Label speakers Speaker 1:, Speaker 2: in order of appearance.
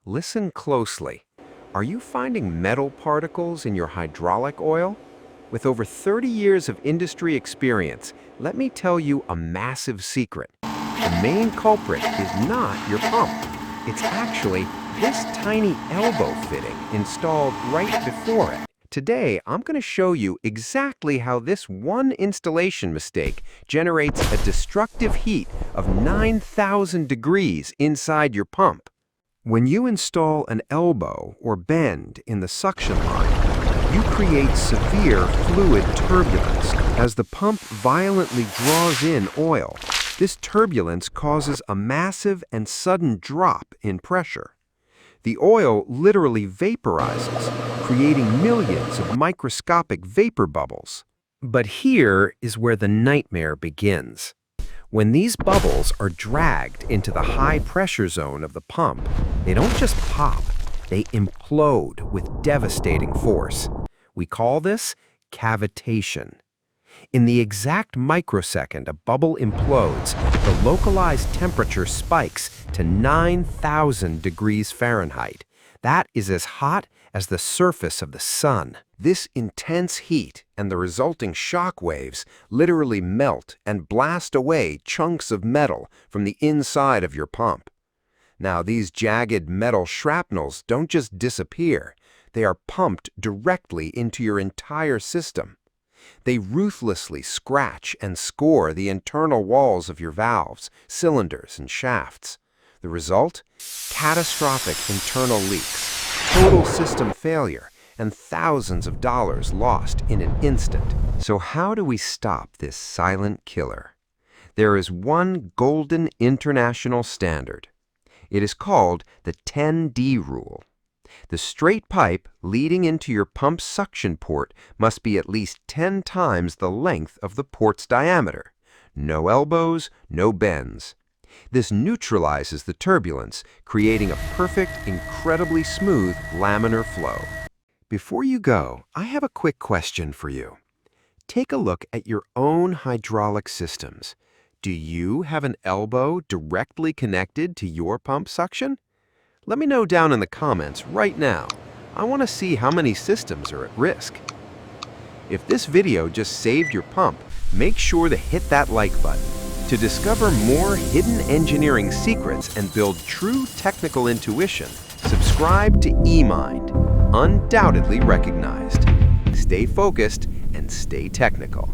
Speaker 1: Listen closely. Are you finding metal particles in your hydraulic oil? With over 30 years of industry experience, let me tell you a massive secret. The main culprit is not your pump. It's actually this tiny elbow fitting installed right before it. Today, I'm going to show you exactly how this one installation mistake generates a destructive heat of 9,000 degrees inside your pump. When you install an elbow or bend in the suction line, you create severe fluid turbulence as the pump violently draws in oil. This turbulence causes a massive and sudden drop in pressure. The oil literally vaporizes, creating millions of microscopic vapor bubbles. But here is where the nightmare begins. When these bubbles are dragged into the high pressure zone of the pump, they don't just pop, they implode with devastating force. We call this cavitation. In the exact microsecond a bubble implodes, the localized temperature spikes to 9,000 degrees Fahrenheit. That is as hot as the surface of the sun. This intense heat and the resulting shock waves literally melt and blast away chunks of metal from the inside of your pump. Now, these jagged metal shrapnels don't just disappear. They are pumped directly into your entire system. They ruthlessly scratch and score the internal walls of your valves, cylinders, and shafts. The result? Catastrophic internal leaks, total system failure, and thousands of dollars lost in an instant. So how do we stop this silent killer? There is one golden international standard. It is called the 10D rule. The straight pipe leading into your pump's suction port must be at least 10 times the length of the port's diameter. No elbows, no bends. This neutralizes the turbulence, creating a perfect, incredibly smooth laminar flow. Before you go, I have a quick question for you. Take a look at your own hydraulic systems. Do you have an elbow directly connected to your pump suction? Let me know down in the comments right now. I want to see how many systems are at risk. If this video just saved your pump, make sure to hit that like button. To discover more hidden engineering secrets and build true technical intuition, subscribe to eMind, undoubtedly recognized. Stay focused and stay technical.